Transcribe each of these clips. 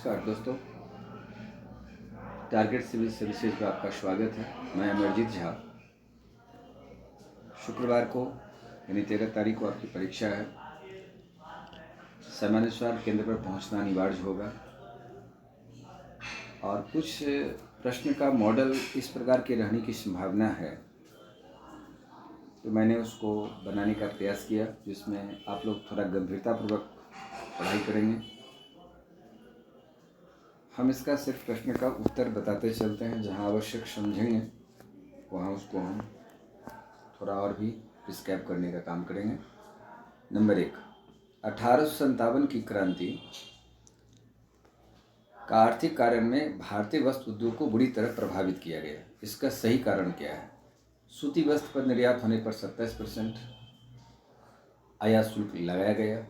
नमस्कार दोस्तों, target civil services में आपका स्वागत है। मैं अमरजीत झा। शुक्रवार को यानी 13 तारीख को आपकी परीक्षा है। समयानुसार केंद्र पर पहुंचना अनिवार्य होगा और कुछ प्रश्न का मॉडल इस प्रकार के रहने की संभावना है, तो मैंने उसको बनाने का प्रयास किया जिसमें आप लोग थोड़ा गंभीरतापूर्वक पढ़ाई करेंगे। हम इसका सिर्फ प्रश्न का उत्तर बताते चलते हैं, जहां आवश्यक समझेंगे वहां उसको हम थोड़ा और भी रिस्कैप करने का काम करेंगे। नंबर 1, 1857 की क्रांति का आर्थिक कारण में भारतीय वस्त्र उद्योग को बुरी तरह प्रभावित किया गया। इसका सही कारण क्या है? सूती वस्त्र पर निर्यात होने पर 27% आयात शुल्क लगाया गया,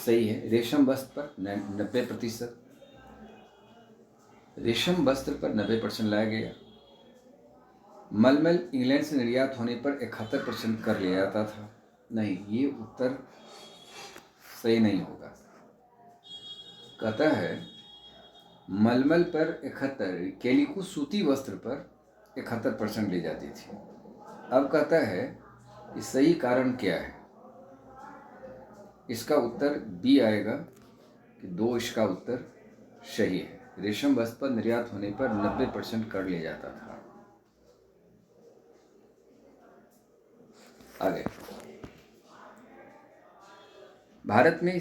सही है। रेशम वस्त्र पर 90%, रेशम वस्त्र पर 90% लाया गया। मलमल इंग्लैंड से निर्यात होने पर 71% कर लिया जाता था, नहीं, ये उत्तर सही नहीं होगा। कहता है मलमल पर 71, कैलिको सूती वस्त्र पर 71% ली जाती थी। अब कहता है कि सही कारण क्या है? इसका उत्तर बी आएगा कि 2 इसका उत्तर सही है। रेशम वस्त्र पर निर्यात होने पर 90% कर लिया जाता था। आगे, भारत में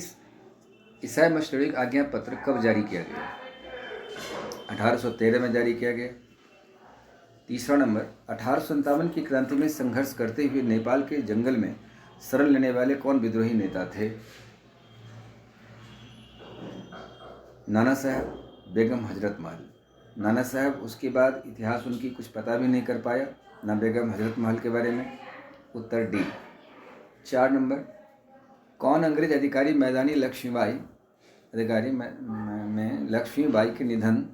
ईसाई मशरूक आज्ञा पत्र कब जारी किया गया? 1813 में जारी किया गया। तीसरा नंबर, 1857 की क्रांति में संघर्ष करते हुए नेपाल के जंगल में शरण लेने वाले कौन विद्रोही नेता थे? नाना साहब, बेगम हजरत महल। नाना साहब उसके बाद इतिहास उनकी कुछ पता भी नहीं कर पाया, ना बेगम हजरत महल के बारे में। उत्तर डी। 4 नंबर, कौन अंग्रेज अधिकारी मैदानी लक्ष्मीबाई में लक्ष्मीबाई के निधन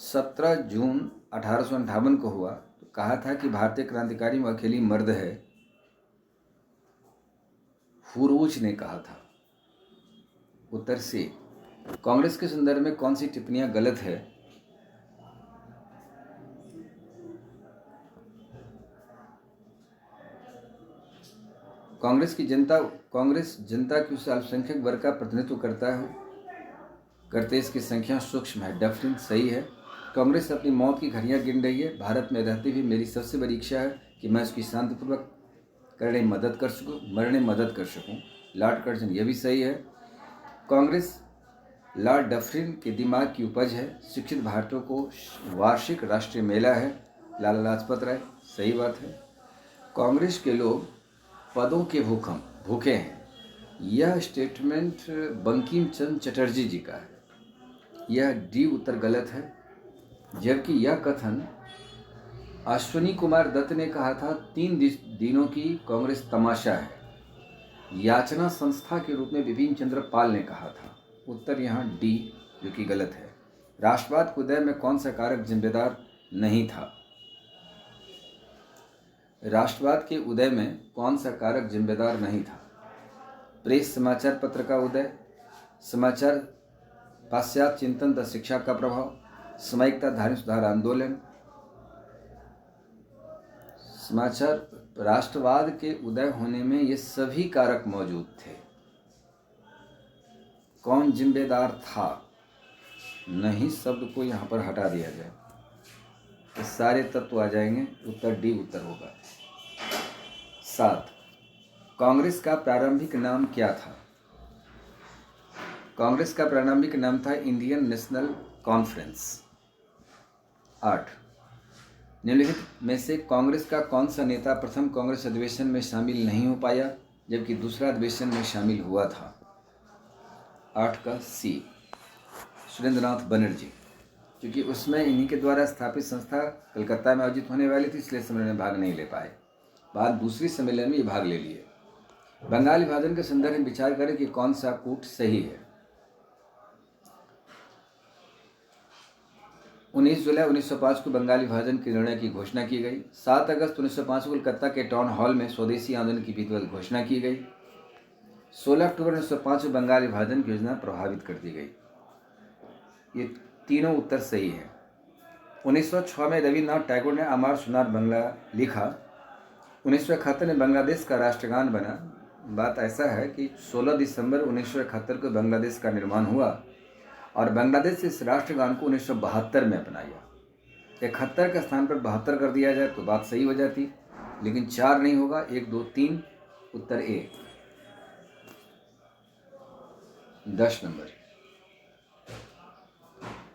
17 जून 1858 को हुआ तो कहा था कि भारतीय क्रांतिकारी में अकेली मर्द है? हुरोज ने कहा था। उत्तर सी। कांग्रेस के संदर्भ में कौन सी टिप्पणियां गलत है? कांग्रेस जनता की उस अल्पसंख्यक वर्ग का प्रतिनिधित्व करते इसकी संख्या सूक्ष्म है। डफरिन सही है। कांग्रेस अपनी मौत की घड़ियां गिन रही है। भारत में रहते हुए मेरी सबसे बड़ी इच्छा है कि मैं उसकी शांतिपूर्वक मरने मदद कर सकूं। लॉर्ड कर्जन, यह भी सही है। कांग्रेस लॉर्ड डफरिन के दिमाग की उपज है। शिक्षित भारतीयों को वार्षिक राष्ट्रीय मेला है। लाला लाजपत राय, सही बात है। कांग्रेस के लोग पदों के भूखे हैं। यह स्टेटमेंट बंकिम चंद्र चटर्जी जी का है। यह डी उत्तर गलत है, जबकि यह कथन अश्विनी कुमार दत्त ने कहा था। 3 दिनों की कांग्रेस तमाशा है, याचना संस्था के रूप में बिपिन चंद्र पाल ने कहा था। उत्तर यहाँ डी, जो कि गलत है। राष्ट्रवाद के उदय में कौन सा कारक जिम्मेदार नहीं था? राष्ट्रवाद के उदय में कौन सा कारक जिम्मेदार नहीं था? प्रेस समाचार पत्र का उदय, समाचार पाश्चात्य चिंतन तथा शिक्षा का प्रभाव, सामयिकता, धार्मिक सुधार आंदोलन। समाचार राष्ट्रवाद के उदय होने में ये सभी कारक मौजूद थे। कौन जिम्मेदार था? नहीं शब्द को यहाँ पर हटा दिया जाए तो सारे तत्व आ जाएंगे। उत्तर डी उत्तर होगा। 7, कांग्रेस का प्रारंभिक नाम क्या था? कांग्रेस का प्रारंभिक नाम था इंडियन नेशनल कॉन्फ्रेंस। 8, निम्नलिखित में से कांग्रेस का कौन सा नेता प्रथम कांग्रेस अधिवेशन में शामिल नहीं हो पाया जबकि दूसरा अधिवेशन में शामिल हुआ था? 8 का सी, सुरेंद्रनाथ बनर्जी, क्योंकि उसमें इन्हीं के द्वारा स्थापित संस्था कलकत्ता में आयोजित होने वाली थी, इसलिए सम्मेलन में भाग नहीं ले पाए। बाद दूसरी सम्मेलन में ये भाग ले लिए। बंगाल विभाजन के संदर्भ में विचार करें कि कौन सा कूट सही है। 19 जुलाई 1905 को बंगाल विभाजन के निर्णय की घोषणा की गई। 7 अगस्त 1905 को कोलकाता के टाउन हॉल में स्वदेशी आंदोलन की विधिवत घोषणा की गई। 16 अक्टूबर 1905 को बंगाल विभाजन की योजना प्रभावित कर दी गई। ये तीनों उत्तर सही है। 1906 में रविन्द्रनाथ टैगोर ने अमर सोनार बांग्ला लिखा। 1971 में बांग्लादेश का राष्ट्रगान बना। बात ऐसा है कि 16 दिसंबर 1971 को बांग्लादेश का निर्माण हुआ और बांग्लादेश इस राष्ट्रगान को 1972 में अपनाया। 71 के स्थान पर 72 कर दिया जाए तो बात सही हो जाती, लेकिन 4 नहीं होगा, 1 2 3, उत्तर ए। 10 नंबर,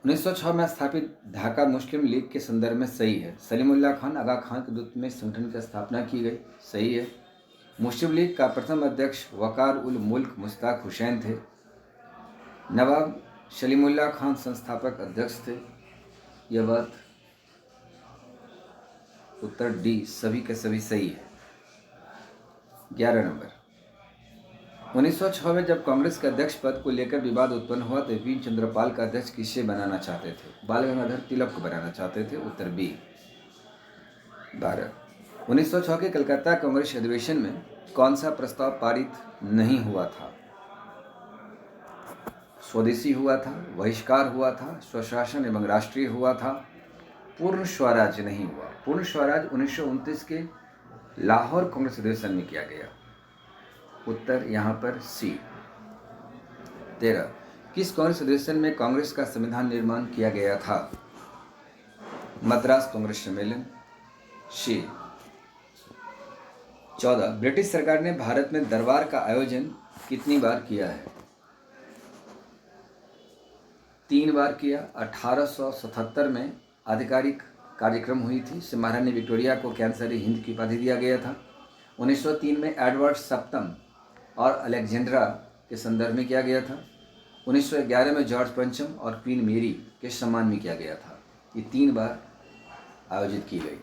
1906 में स्थापित ढाका मुस्लिम लीग के संदर्भ में सही है। सलीमुल्लाह खान आगा खान के नेतृत्व में संगठन की स्थापना की गई, सही है। मुस्लिम लीग का प्रथम अध्यक्ष वकार उल मुल्क मुश्ताक हुसैन थे। नवाब सलीमुल्लाह खान संस्थापक अध्यक्ष थे। यह बात उत्तर डी सभी के सभी सही है। 11 नंबर, 1906 में जब कांग्रेस के अध्यक्ष पद को लेकर विवाद उत्पन्न हुआ तो बिपिन चंद्रपाल का अध्यक्ष किसे बनाना चाहते थे? बाल गंगाधर तिलक को बनाना चाहते थे, उत्तर बी। 12, 1906 के कलकत्ता कांग्रेस अधिवेशन में कौन सा प्रस्ताव पारित नहीं हुआ था? स्वदेशी हुआ था, बहिष्कार हुआ था, स्वशासन एवं राष्ट्रीय हुआ था, पूर्ण स्वराज नहीं हुआ। पूर्ण स्वराज 1929 के लाहौर कांग्रेस अधिवेशन में किया गया, उत्तर यहाँ पर सी। 13, किस कांग्रेस अधिवेशन में कांग्रेस का संविधान निर्माण किया गया था? मद्रास कांग्रेस सम्मेलन, सी। 14, ब्रिटिश सरकार ने भारत में दरबार का आयोजन कितनी बार किया है? 3 बार किया। 1877 में आधिकारिक कार्यक्रम हुई थी, इससे महारानी विक्टोरिया को कैंसर हिंद की उपाधि दिया गया था। 1903 में एडवर्ड सप्तम और अलेक्जेंड्रा के संदर्भ में किया गया था। 1911 में जॉर्ज पंचम और क्वीन मेरी के सम्मान में किया गया था। ये 3 बार आयोजित की गई,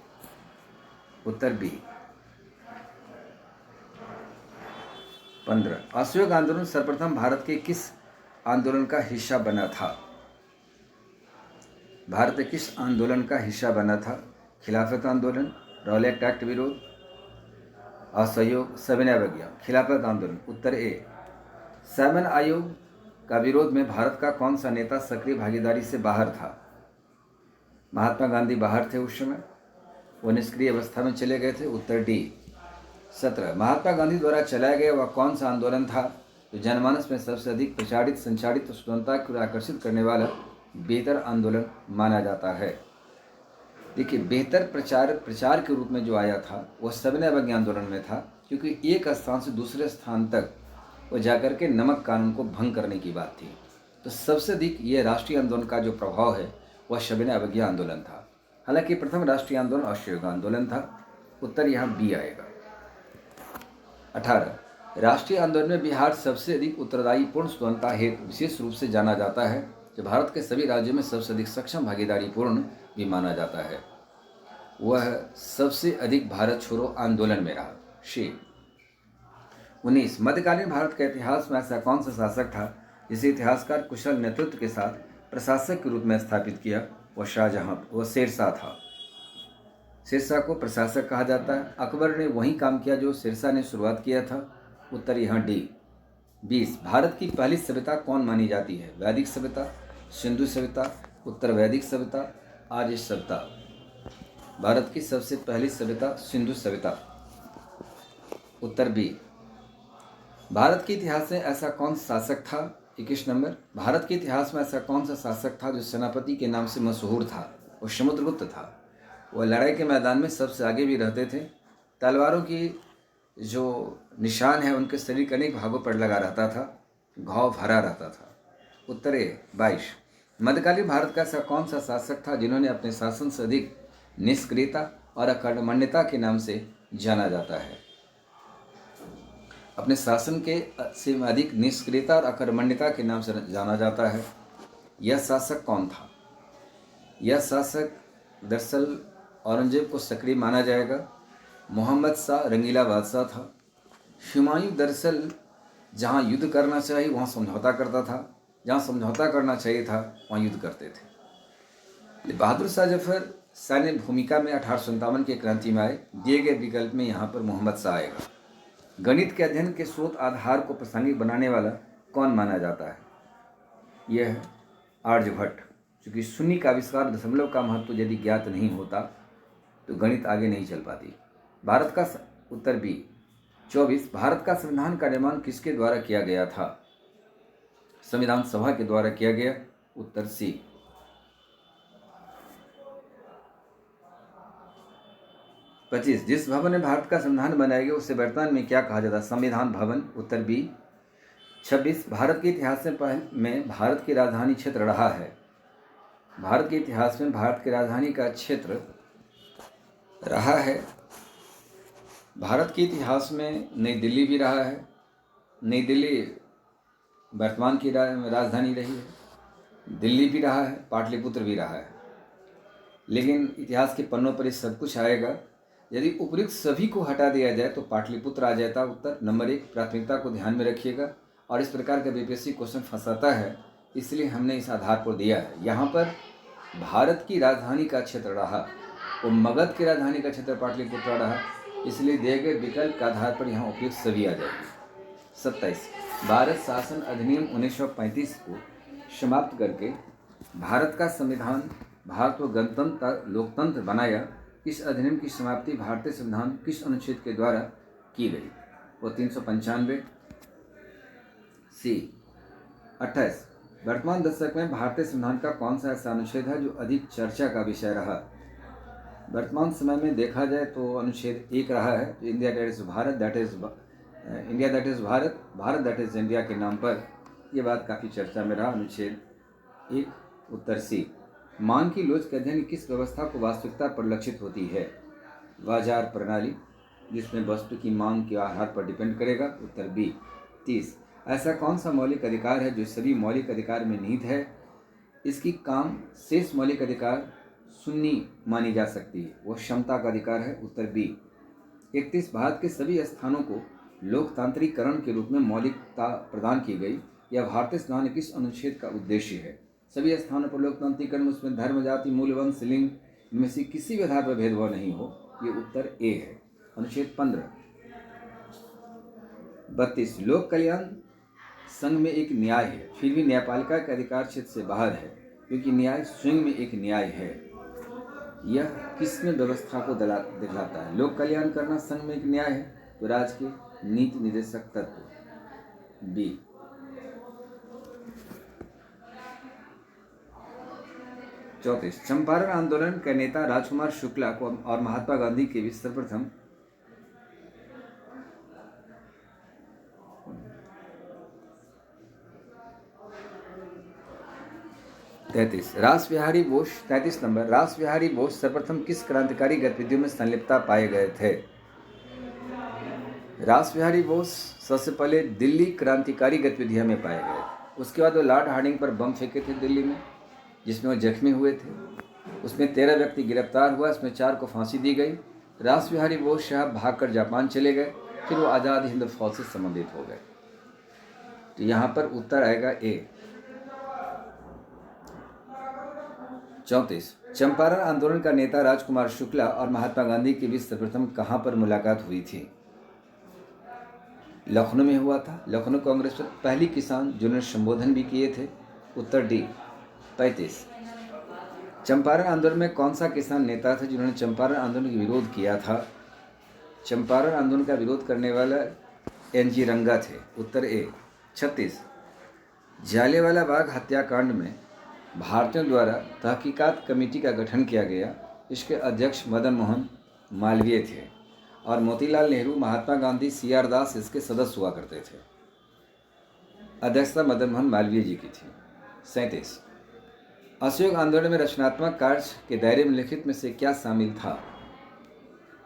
उत्तर बी। 15, असहयोग आंदोलन सर्वप्रथम भारत के किस आंदोलन का हिस्सा बना था? भारत किस आंदोलन का हिस्सा बना था? खिलाफत आंदोलन, रॉलेट एक्ट विरोध, असहयोग, सविनय अवज्ञा। खिलाफत आंदोलन, उत्तर ए। सैमन आयोग का विरोध में भारत का कौन सा नेता सक्रिय भागीदारी से बाहर था? महात्मा गांधी बाहर थे उस समय, वो निष्क्रिय अवस्था में चले गए थे, उत्तर डी। 17, महात्मा गांधी द्वारा चलाया गया वह कौन सा आंदोलन था जो जनमानस में सबसे अधिक प्रचारित, संचारित और स्वतंत्रता को आकर्षित करने वाला बेहतर आंदोलन माना जाता है? देखिए, बेहतर प्रचार के रूप में जो आया था वह सविनय अवज्ञा आंदोलन में था, क्योंकि एक स्थान से दूसरे स्थान तक वो जाकर के नमक कानून को भंग करने की बात थी। तो सबसे अधिक ये राष्ट्रीय आंदोलन का जो प्रभाव है वह सविनय अवज्ञा आंदोलन था। हालांकि प्रथम राष्ट्रीय आंदोलन असहयोग आंदोलन था, उत्तर यहाँ बी आएगा। 18, राष्ट्रीय आंदोलन में बिहार सबसे अधिक उत्तरदायी पूर्ण स्वतंत्रता हेतु विशेष रूप से जाना जाता है, जो भारत के सभी राज्यों में सबसे अधिक सक्षम भागीदारी पूर्ण भी माना जाता है। वह सबसे अधिक भारत छोड़ो आंदोलन में रहा, शी। 19, मध्यकालीन भारत के इतिहास में ऐसा कौन सा शासक था जिसे इतिहासकार कुशल नेतृत्व के साथ प्रशासक के रूप में स्थापित किया? वह शाहजहां, वह शेरशाह था। शेरशाह को प्रशासक कहा जाता है। अकबर ने वही काम किया जो शेरशाह ने शुरुआत किया था, उत्तर यहाँ डी। 20, भारत की पहली सभ्यता कौन मानी जाती है? वैदिक सभ्यता, सिंधु सभ्यता, उत्तर वैदिक सभ्यता, आर्य सभ्यता। भारत की सबसे पहली सभ्यता सिंधु सभ्यता, उत्तर बी। भारत के इतिहास में ऐसा कौन सा शासक था? 21 नंबर, भारत के इतिहास में ऐसा कौन सा शासक था जो सेनापति के नाम से मशहूर था? वो समुद्रगुप्त था। वह लड़ाई के मैदान में सबसे आगे भी रहते थे। तलवारों की जो निशान है उनके शरीर के अनेक भागों पर लगा रहता था, घाव भरा रहता था, उत्तर ए। 22, मध्यकालीन भारत का ऐसा कौन सा शासक था जिन्होंने अपने शासन से अधिक निष्क्रियता और अकर्मण्यता के नाम से जाना जाता है? अपने शासन के से अधिक निष्क्रियता और अकर्मण्यता के नाम से जाना जाता है। यह शासक कौन था? यह शासक दरअसल औरंगजेब को सक्रिय माना जाएगा। मोहम्मद शाह रंगीला बादशाह था। हुमायूं दरअसल जहाँ युद्ध करना चाहिए वहाँ समझौता करता था, जहाँ समझौता करना चाहिए था वहाँ युद्ध करते थे। बहादुर शाह जफर सैन्य भूमिका में 1857 की क्रांति में आए। दिए गए विकल्प में यहाँ पर मोहम्मद शाह आएगा। गणित के अध्ययन के स्रोत आधार को प्रासंगिक बनाने वाला कौन माना जाता है? यह है आर्यभट्ट। क्योंकि शून्य का आविष्कार, दशमलव का महत्व यदि ज्ञात नहीं होता तो गणित आगे नहीं चल पाती। भारत का उत्तर बी। 24 भारत का संविधान का निर्माण किसके द्वारा किया गया था? संविधान सभा के द्वारा किया गया, उत्तर सी। 25 जिस भवन में भारत का संविधान बनाया गया उसे वर्तमान में क्या कहा जाता है? संविधान भवन, उत्तर बी। 26 भारत के इतिहास में भारत की राजधानी क्षेत्र रहा है। भारत के इतिहास में भारत की राजधानी का क्षेत्र रहा है। भारत के इतिहास में नई दिल्ली भी रहा है। नई दिल्ली वर्तमान की राजधानी रही है। दिल्ली भी रहा है, पाटलिपुत्र भी रहा है। लेकिन इतिहास के पन्नों पर ये सब कुछ आएगा। यदि उपयुक्त सभी को हटा दिया जाए तो पाटलिपुत्र आ जाता उत्तर। नंबर 1, प्राथमिकता को ध्यान में रखिएगा। और इस प्रकार का बीपीएससी क्वेश्चन फंसाता है, इसलिए हमने इस आधार पर दिया है। यहाँ पर भारत की राजधानी का क्षेत्र रहा और मगध की राजधानी का क्षेत्र पाटलिपुत्र रहा, इसलिए दिए गए विकल्प के आधार पर यहाँ उपयुक्त सभी आ जाएगी। 27 भारत शासन अधिनियम 1935 को समाप्त करके भारत का संविधान भारत को गणतंत्र लोकतंत्र बनाया। इस अधिनियम की समाप्ति भारतीय संविधान किस अनुच्छेद के द्वारा की गई? वो 395 सी। 28 वर्तमान दशक में भारतीय संविधान का कौन सा ऐसा अनुच्छेद है जो अधिक चर्चा का विषय रहा? वर्तमान समय में देखा जाए तो अनुच्छेद 1 रहा है, India that is Bharat, that is India that is Bharat, Bharat that is India के नाम पर यह बात काफ़ी चर्चा में रहा। अनुच्छेद 1, उत्तर सी। मांग की लोच के अध्ययन किस व्यवस्था को वास्तविकता परिलक्षित होती है? बाजार प्रणाली, जिसमें वस्तु की मांग के आधार पर डिपेंड करेगा, उत्तर बी। 30 ऐसा कौन सा मौलिक अधिकार है जो सभी मौलिक अधिकार में निहित है? इसकी काम शेष मौलिक अधिकार शून्य मानी जा सकती है, वो क्षमता का अधिकार है, उत्तर बी। 31 भारत के सभी स्थानों को लोकतांत्रिकरण के रूप में मौलिकता प्रदान की गई। यह भारतीय संविधान किस अनुच्छेद का उद्देश्य है? सभी स्थानों पर लोकतांत्रिकरण, उसमें धर्म, जाति, मूल, वंश, लिंग में से किसी भी आधार पर भेदभाव नहीं हो, ये उत्तर ए है, अनुच्छेद 15। 32 लोक कल्याण संघ में एक न्याय है, फिर भी न्यायपालिका के अधिकार क्षेत्र से बाहर है, क्योंकि न्याय स्वयं में एक न्याय है। यह किसमें व्यवस्था को दिखलाता है? लोक कल्याण करना संघ में एक न्याय है, तो राज्य के नीति निर्देशक तत्व, बी। 34 चंपारण आंदोलन के नेता राजकुमार शुक्ला को और महात्मा गांधी के बीच सर्वप्रथम 33 रास बिहारी बोस 33 नंबर रास बिहारी बोस सर्वप्रथम किस क्रांतिकारी गतिविधियों में संलिप्तता पाए गए थे? रास बिहारी बोस सबसे पहले दिल्ली क्रांतिकारी गतिविधियों में पाए गए। उसके बाद वो लॉर्ड हार्डिंग पर बम फेंके थे दिल्ली में, जिसमें वो जख्मी हुए थे। उसमें 13 व्यक्ति गिरफ्तार हुआ, इसमें 4 को फांसी दी गई। रास बिहारी बोस साहब भागकर जापान चले गए, फिर वो आज़ाद हिंद फौज से संबंधित हो गए। तो यहाँ पर उत्तर आएगा ए। 34 चंपारण आंदोलन का नेता राजकुमार शुक्ला और महात्मा गांधी के बीच सर्वप्रथम कहाँ पर मुलाकात हुई थी? लखनऊ में हुआ था। लखनऊ कांग्रेस पर पहली किसान जिन्होंने संबोधन भी किए थे, उत्तर डी। 35 चंपारण आंदोलन में कौन सा किसान नेता था जिन्होंने चंपारण आंदोलन का विरोध किया था? चंपारण आंदोलन का विरोध करने वाला एनजी रंगा थे, उत्तर ए। 36 जालियांवाला बाग हत्याकांड में भारतीयों द्वारा तहकीकात कमेटी का गठन किया गया। इसके अध्यक्ष मदन मोहन मालवीय थे और मोतीलाल नेहरू, महात्मा गांधी, सीआर दास इसके सदस्य हुआ करते थे। अध्यक्षता मदन मोहन मालवीय जी की थी। 37 असहयोग आंदोलन में रचनात्मक कार्य के दायरे में लिखित में से क्या शामिल था?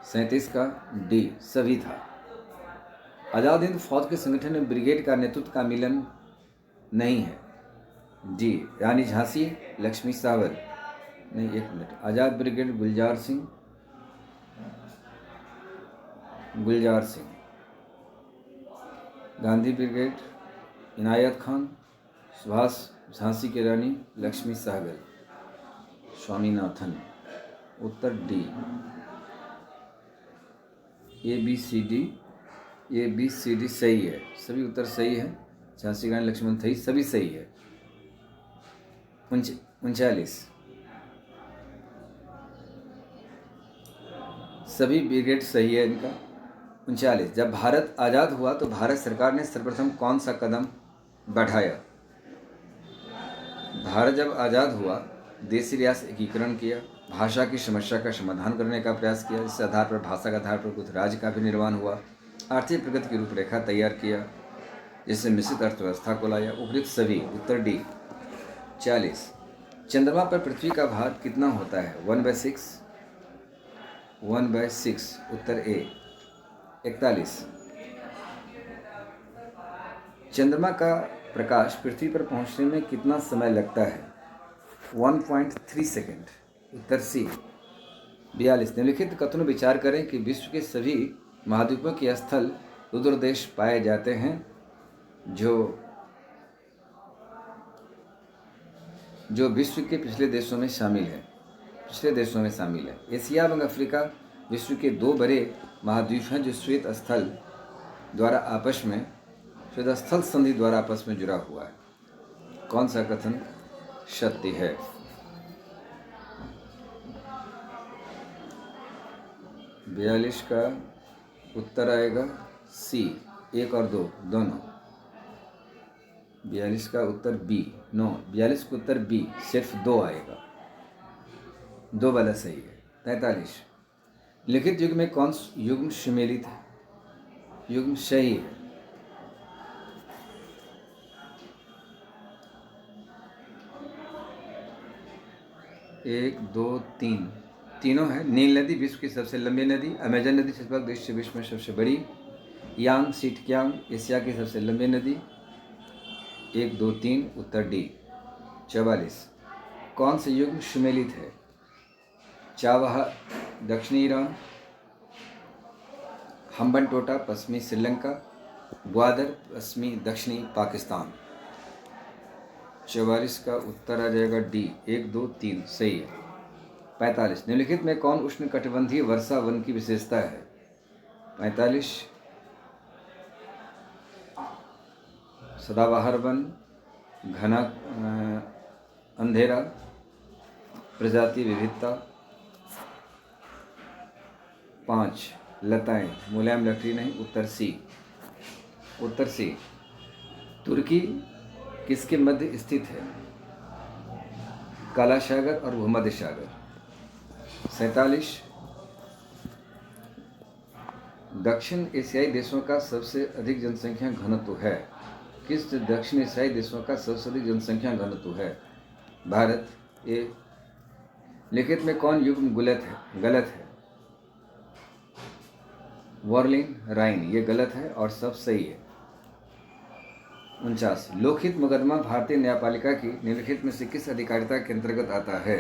37 का डी सभी था। आज़ाद हिंद फौज के संगठन में ब्रिगेड का नेतृत्व का मिलन नहीं है, जी। रानी झांसी, लक्ष्मी सावल नहीं, एक minute. Azad brigade Gulzar Singh, Gandhi brigade Inayat Khan, Subhash, Jhansi की रानी लक्ष्मी सहगल, स्वामीनाथन, उत्तर D. A B C D सही है, सभी उत्तर सही है। झांसी की रानी लक्ष्मण थी, सभी सही है। 39। सभी ब्रिगेड सही है इनका। 39। जब भारत आज़ाद हुआ तो भारत सरकार ने सर्वप्रथम कौन सा कदम बढ़ाया? भारत जब आज़ाद हुआ, देशी रियासत एकीकरण किया, भाषा की समस्या का समाधान करने का प्रयास किया, इस आधार पर भाषा के आधार पर कुछ राज्य का भी निर्माण हुआ, आर्थिक प्रगति की रूपरेखा तैयार किया, जिससे मिश्रित अर्थव्यवस्था को लाया। उपयुक्त सभी। उत्तर डी। 40। चंद्रमा पर पृथ्वी का भार कितना होता है? 1/6। 1/6। उत्तर ए। 41। चंद्रमा का प्रकाश पृथ्वी पर पहुंचने में कितना समय लगता है? 1.3 सेकेंड। उत्तर सी। 42। निम्नलिखित कथनों विचार करें कि विश्व के सभी महाद्वीपों के स्थल रुद्र देश पाए जाते हैं जो विश्व के पिछले देशों में शामिल है। एशिया एवं अफ्रीका विश्व के 2 बड़े महाद्वीप हैं जो श्वेत स्थल संधि द्वारा आपस में जुड़ा हुआ है। कौन सा कथन सत्य है? – 42 का उत्तर आएगा सी। 1 और 2 दोनों। 42 का उत्तर बी। नो, 42 का उत्तर बी, सिर्फ 2 आएगा, 2 वाला सही है। 43। लिखित युग में कौन युग्म सम्मिलित है? युग्म सही है। 1 2 3 तीनों है। नील नदी विश्व की सबसे लंबी नदी, अमेजन नदी क्षतिपूर्त दृष्टि से विश्व में सबसे बड़ी, यांग सिटकियांग एशिया की सबसे लंबी नदी। 1 2 3 उत्तर डी। 44। कौन से युग्म सम्मिलित है? चावाहा दक्षिणी ईरान, हम्बनटोटा पश्चिमी श्रीलंका, ग्वादर पश्चिमी दक्षिणी पाकिस्तान। 44 का उत्तर आ जाएगा डी। 1 2 3 सही है। 45। निम्नलिखित में कौन उष्णकटिबंधीय वर्षा वन की विशेषता है? 45 सदाबहार वन, घना अंधेरा, प्रजाति विविधता। 5 लताएं, मुलायम लकड़ी नहीं। उत्तर सी। तुर्की किसके मध्य स्थित है? काला सागर और भूमध्य सागर। 47। दक्षिण एशियाई देशों का सबसे अधिक जनसंख्या घनत्व है? किस दक्षिण एशियाई देशों का सबसे अधिक जनसंख्या घनत्व है? भारत। ए। लिखित में कौन युग्म गलत है? वर्लिंग राइन, ये गलत है और सब सही है। 49। लोकहित मुकदमा भारतीय न्यायपालिका की निम्नलिखित में से किस अधिकारिता के अंतर्गत आता है?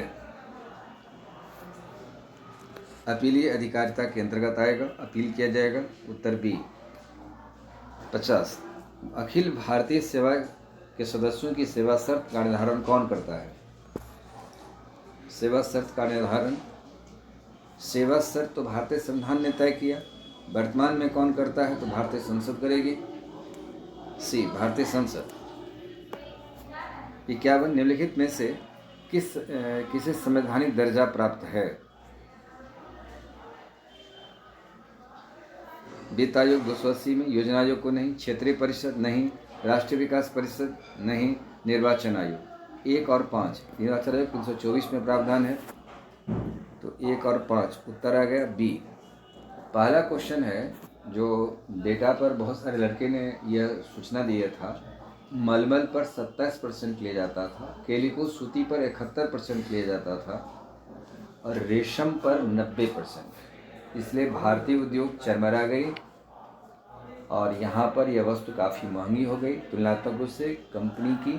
अपीलीय अधिकारिता के अंतर्गत आएगा, अपील किया जाएगा। उत्तर बी। 50। अखिल भारतीय सेवा के सदस्यों की सेवा शर्त का निर्धारण कौन करता है? सेवा शर्त का निर्धारण, सेवा शर्त तो भारतीय संविधान ने तय किया। वर्तमान में कौन करता है? तो भारतीय संसद करेगी। सी, भारतीय संसद। 51। निम्नलिखित में से किसे संवैधानिक दर्जा प्राप्त है? वित्त आयोग 280 में, योजना आयोग को नहीं, क्षेत्रीय परिषद नहीं, राष्ट्रीय विकास परिषद नहीं, निर्वाचन आयोग। 1 और 5। निर्वाचन आयोग 324 में प्रावधान है, तो 1 और 5 उत्तर आ गया बी। पहला क्वेश्चन है जो डेटा पर बहुत सारे लड़के ने यह सूचना दिया था, मलमल पर 27% लिया जाता था, केलिको सूती पर 71% लिया जाता था और रेशम पर 90%। इसलिए भारतीय उद्योग चरमरा गई और यहाँ पर यह वस्तु काफ़ी महंगी हो गई तुलनात्मक रूप से कंपनी की,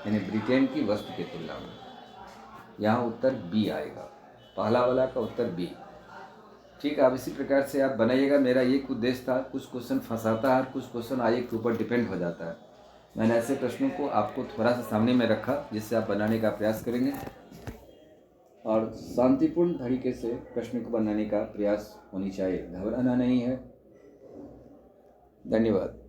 यानी ब्रिटेन की वस्तु की तुलना में। यहाँ उत्तर बी आएगा, पहला वाला का उत्तर बी। ठीक है, अब इसी प्रकार से आप बनाइएगा। मेरा ये उद्देश्य था, कुछ क्वेश्चन फंसाता है, कुछ क्वेश्चन आगे के ऊपर डिपेंड हो जाता है। मैंने ऐसे प्रश्नों को आपको थोड़ा सा सामने में रखा जिससे आप बनाने का प्रयास करेंगे और शांतिपूर्ण तरीके से प्रश्न को बनाने का प्रयास होनी चाहिए, घबराना नहीं है। धन्यवाद।